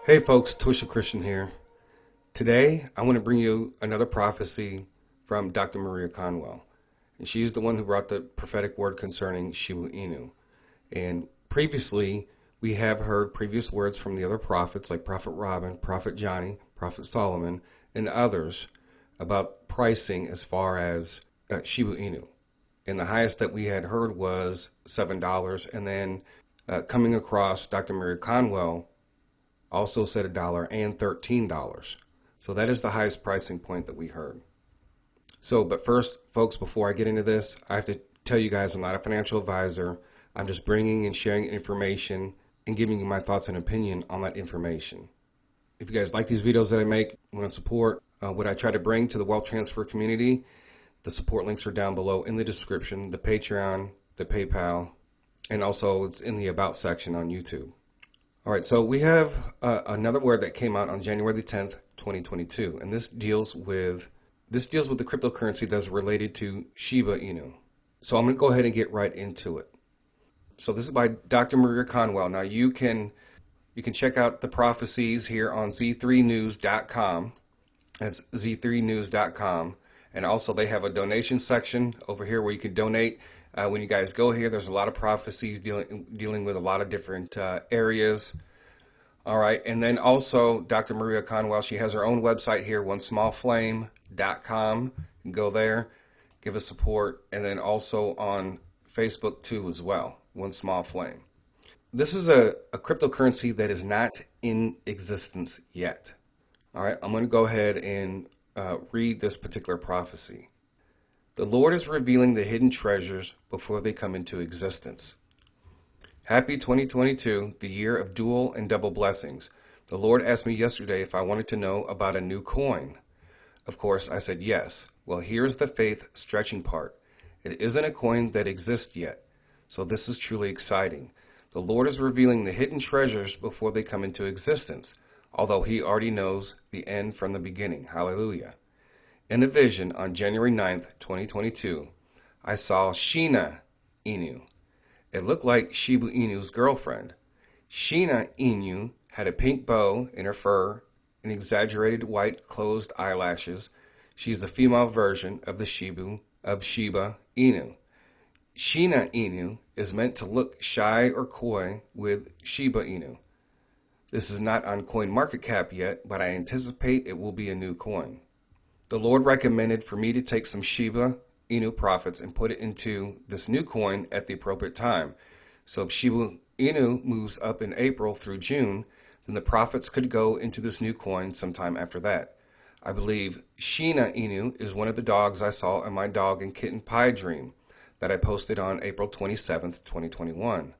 Hey folks, Twisha Christian here. Today, I want to bring you another prophecy from Dr. Maria Conwell. And she is the one who brought the prophetic word concerning Shiba Inu. And previously, we have heard previous words from the other prophets like Prophet Robin, Prophet Johnny, Prophet Solomon, and others about pricing as far as Shiba Inu. And the highest that we had heard was $7. And then coming across Dr. Maria Conwell, also said $1 and $13. So that is the highest pricing point that we heard. But first, folks, before I get into this, I have to tell you guys I'm not a financial advisor. I'm just bringing and sharing information and giving you my thoughts and opinion on that information. If you guys like these videos that I make, want to support what I try to bring to the wealth transfer community, the support links are down below in the description, the Patreon, the PayPal, and also it's in the About section on YouTube. All right, so we have another word that came out on January the 10th, 2022, and this deals with the cryptocurrency that's related to Shiba Inu. So I'm going to go ahead and get right into it. So this is by Dr. Maria Conwell. Now you can check out the prophecies here on z3news.com. That's z3news.com, and also they have a donation section over here where you can donate. When you guys go here, there's a lot of prophecies dealing with a lot of different areas. All right. And then also Dr. Maria Conwell, she has her own website here, onesmallflame.com. You can go there, give us support. And then also on Facebook too as well, One Small Flame. This is a cryptocurrency that is not in existence yet. All right. I'm going to go ahead and read this particular prophecy. The Lord is revealing the hidden treasures before they come into existence. Happy 2022, the year of dual and double blessings. The Lord asked me yesterday if I wanted to know about a new coin. Of course, I said yes. Well, here's the faith stretching part. It isn't a coin that exists yet, so this is truly exciting. The Lord is revealing the hidden treasures before they come into existence, although He already knows the end from the beginning. Hallelujah. In a vision on January 9th, 2022, I saw Shina Inu. It looked like Shiba Inu's girlfriend. Shina Inu had a pink bow in her fur and exaggerated white closed eyelashes. She's a female version of the Shiba Inu. Shina Inu is meant to look shy or coy with Shiba Inu. This is not on CoinMarketCap yet, but I anticipate it will be a new coin. The Lord recommended for me to take some Shiba Inu profits and put it into this new coin at the appropriate time. So if Shiba Inu moves up in April through June, then the profits could go into this new coin sometime after that. I believe Shina Inu is one of the dogs I saw in my dog and kitten pie dream that I posted on April 27th, 2021.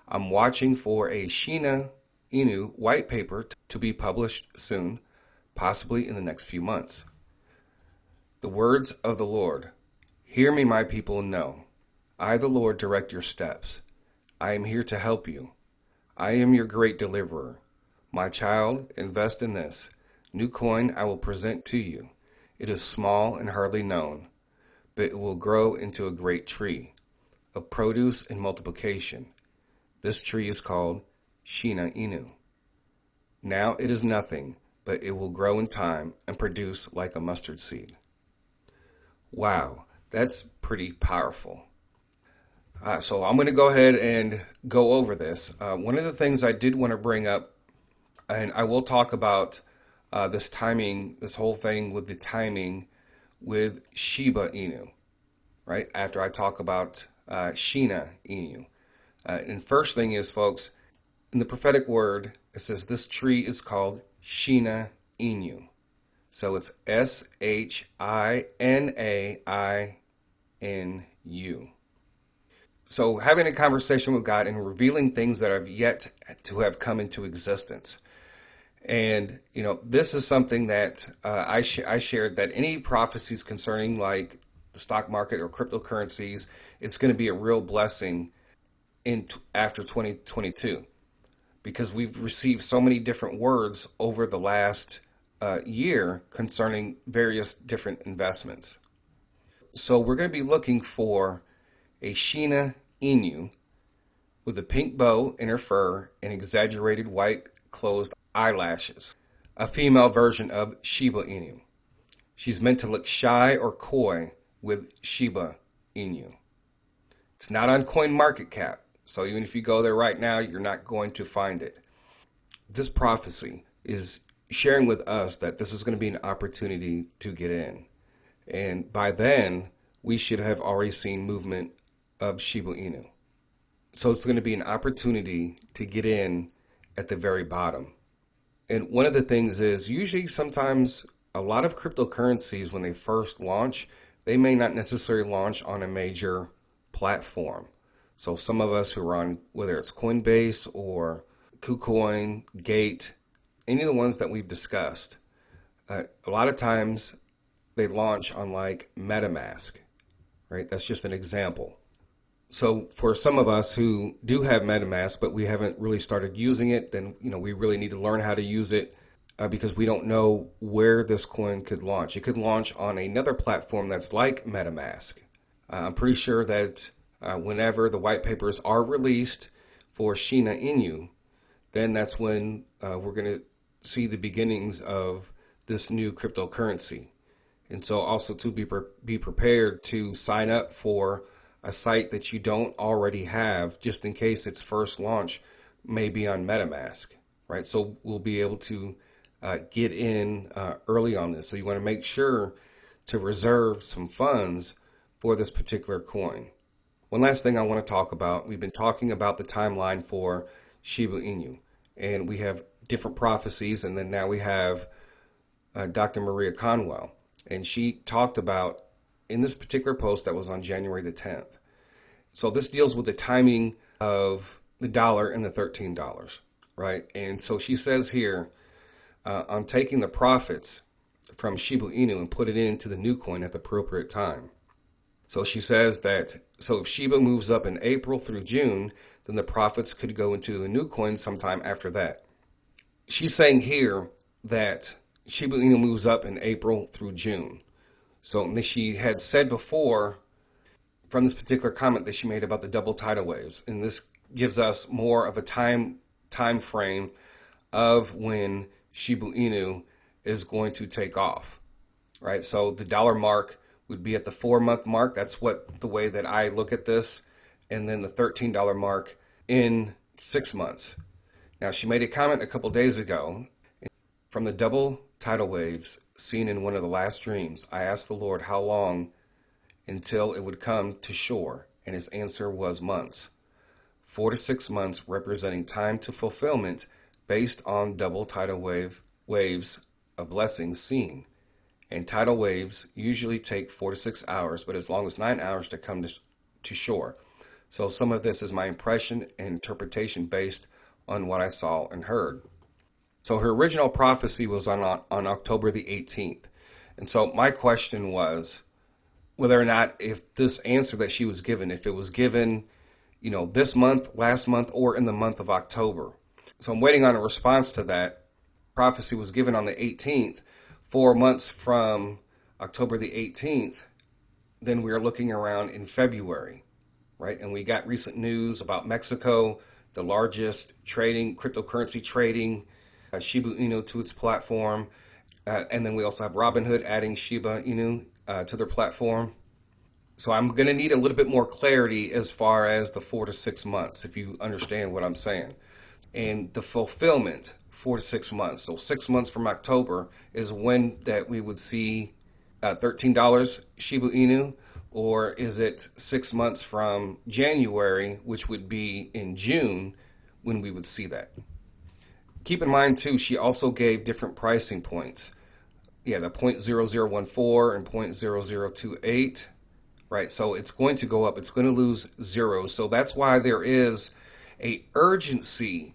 I'm watching for a Shina Inu white paper to be published soon, possibly in the next few months. The words of the Lord. Hear me, my people, know. I, the Lord, direct your steps. I am here to help you. I am your great deliverer. My child, invest in this new coin I will present to you. It is small and hardly known, but it will grow into a great tree of produce and multiplication. This tree is called Shina Inu. Now it is nothing, but it will grow in time and produce like a mustard seed. Wow, that's pretty powerful. So I'm going to go ahead and go over this. One of the things I did want to bring up, and I will talk about this whole thing with the timing with Shiba Inu, right? After I talk about Shina Inu. And first thing is, folks, in the prophetic word, it says this tree is called Shina Inu. So it's SHINAINU. So having a conversation with God and revealing things that have yet to have come into existence. And, this is something that I shared, that any prophecies concerning like the stock market or cryptocurrencies, it's going to be a real blessing after 2022. Because we've received so many different words over the last year concerning various different investments. So we're going to be looking for a Shina Inu with a pink bow in her fur and exaggerated white closed eyelashes, a female version of Shiba Inu. She's meant to look shy or coy with Shiba Inu. It's not on CoinMarketCap, so even if you go there right now, you're not going to find it. This prophecy is sharing with us that this is going to be an opportunity to get in. And by then, we should have already seen movement of Shiba Inu. So it's going to be an opportunity to get in at the very bottom. And one of the things is usually sometimes a lot of cryptocurrencies, when they first launch, they may not necessarily launch on a major platform. So some of us who are on, whether it's Coinbase or KuCoin, Gate, any of the ones that we've discussed, a lot of times they launch on like MetaMask, right? That's just an example. So for some of us who do have MetaMask, but we haven't really started using it, then we really need to learn how to use it because we don't know where this coin could launch. It could launch on another platform that's like MetaMask. I'm pretty sure that whenever the white papers are released for Shina Inu, then that's when we're going to see the beginnings of this new cryptocurrency. And so also to be prepared to sign up for a site that you don't already have, just in case its first launch may be on MetaMask, right? So we'll be able to get in early on this. So you want to make sure to reserve some funds for this particular coin. One last thing I want to talk about, we've been talking about the timeline for Shiba Inu, and we have different prophecies, and then now we have Dr. Maria Conwell, and she talked about in this particular post that was on January the 10th. So this deals with the timing of the dollar and the $13, right? And so she says here, I'm taking the profits from Shiba Inu and put it into the new coin at the appropriate time. So she says that, so if Shiba moves up in April through June, then the profits could go into the new coin sometime after that. She's saying here that Shiba Inu moves up in April through June. So she had said before from this particular comment that she made about the double tidal waves, and this gives us more of a time frame of when Shiba Inu is going to take off, right? So the dollar mark would be at the 4-month mark. That's the way that I look at this. And then the $13 mark in 6 months. Now, she made a comment a couple days ago. From the double tidal waves seen in one of the last dreams, I asked the Lord how long until it would come to shore, and his answer was months. 4 to 6 months representing time to fulfillment based on double tidal waves of blessings seen. And tidal waves usually take 4 to 6 hours, but as long as 9 hours to come to shore. So some of this is my impression and interpretation based on what I saw and heard. So her original prophecy was on October the 18th. And so my question was whether or not if this answer that she was given, if it was given, this month, last month, or in the month of October. So I'm waiting on a response to that. Prophecy was given on the 18th, 4 months from October the 18th. Then we are looking around in February, right? And we got recent news about Mexico, the largest cryptocurrency trading Shiba Inu to its platform. And then we also have Robinhood adding Shiba Inu to their platform. So I'm going to need a little bit more clarity as far as the 4 to 6 months, if you understand what I'm saying. And the fulfillment, 4 to 6 months. So 6 months from October is when that we would see $13 Shiba Inu, or is it 6 months from January, which would be in June, when we would see that? Keep in mind, too, she also gave different pricing points. Yeah, the 0.0014 and 0.0028, right? So it's going to go up. It's going to lose zero. So that's why there is a urgency.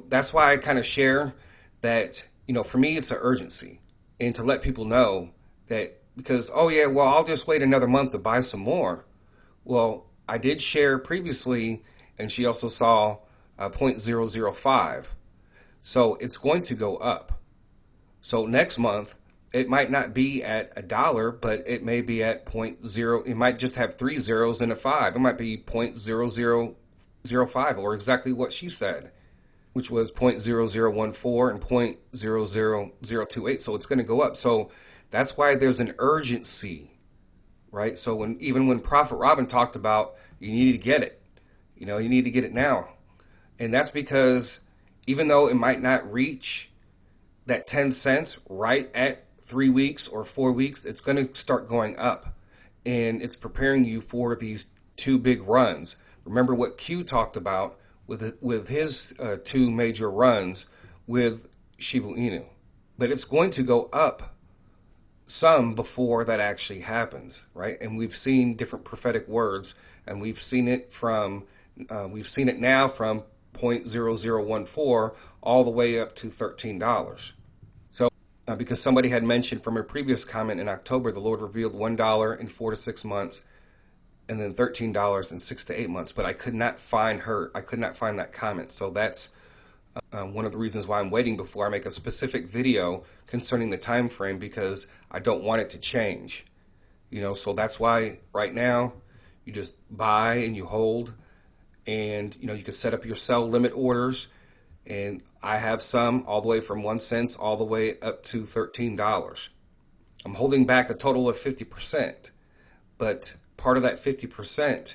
That's why I kind of share that, for me, it's an urgency. And to let people know that, because, I'll just wait another month to buy some more. Well, I did share previously, and she also saw 0.005. So it's going to go up. So next month, it might not be at $1, but it may be at 0.0. It might just have 3 zeros and a 5. It might be 0.0005, or exactly what she said. which was 0.0014 and 0.00028. So it's going to go up. So that's why there's an urgency, right? So even when Prophet Robin talked about you need to get it, you need to get it now. And that's because even though it might not reach that 10 cents right at 3 weeks or 4 weeks, it's going to start going up. And it's preparing you for these two big runs. Remember what Q talked about with his two major runs with Shiba Inu. But it's going to go up some before that actually happens, right? And we've seen different prophetic words, and we've seen it now from 0.0014 all the way up to $13. So because somebody had mentioned from a previous comment in October, the Lord revealed $1 in 4 to 6 months, and then $13 in 6 to 8 months. But I could not find that comment. So that's one of the reasons why I'm waiting before I make a specific video concerning the time frame, because I don't want it to change. So that's why right now you just buy and you hold, and you can set up your sell limit orders. And I have some all the way from 1 cent all the way up to $13. I'm holding back a total of 50%, but part of that 50%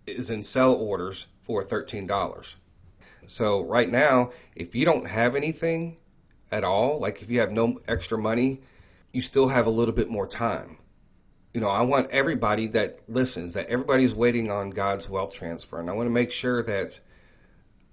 is in sell orders for $13. So right now, if you don't have anything at all, like if you have no extra money, you still have a little bit more time. I want everybody that listens, that everybody's waiting on God's wealth transfer. And I want to make sure that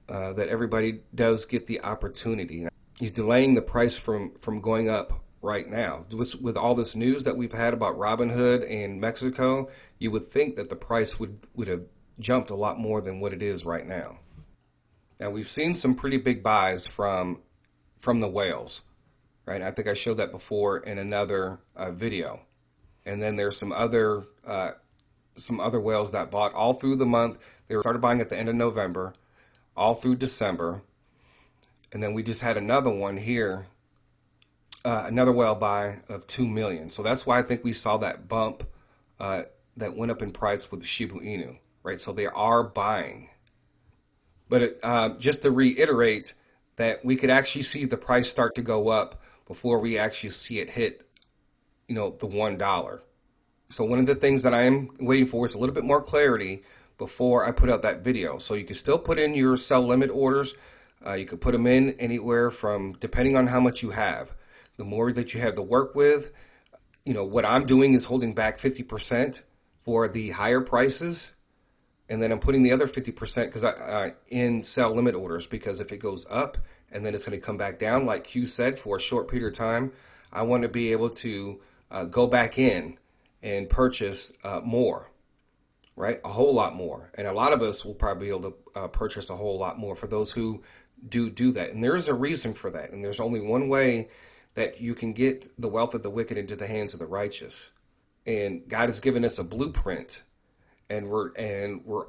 that everybody does get the opportunity. He's delaying the price from going up right now. With all this news that we've had about Robinhood and Mexico, you would think that the price would have jumped a lot more than what it is right now. Now, we've seen some pretty big buys from the whales, right? I think I showed that before in another video. And then there's some other whales that bought all through the month. They started buying at the end of November, all through December. And then we just had another one here, another whale buy of 2 million. So that's why I think we saw that bump that went up in price with Shiba Inu, right? So they are buying. But just to reiterate that we could actually see the price start to go up before we actually see it hit, the $1. So one of the things that I am waiting for is a little bit more clarity before I put out that video. So you can still put in your sell limit orders. You could put them in anywhere from, depending on how much you have. The more that you have to work with, what I'm doing is holding back 50% for the higher prices. And then I'm putting the other 50% because in sell limit orders, because if it goes up and then it's going to come back down, like Q said, for a short period of time, I want to be able to go back in and purchase more, right? A whole lot more. And a lot of us will probably be able to purchase a whole lot more for those who do that. And there is a reason for that. And there's only one way that you can get the wealth of the wicked into the hands of the righteous. And God has given us a blueprint, and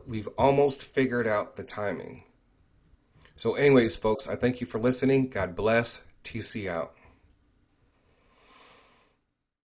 we've almost figured out the timing. So anyways, folks, I thank you for listening. God bless. TC out.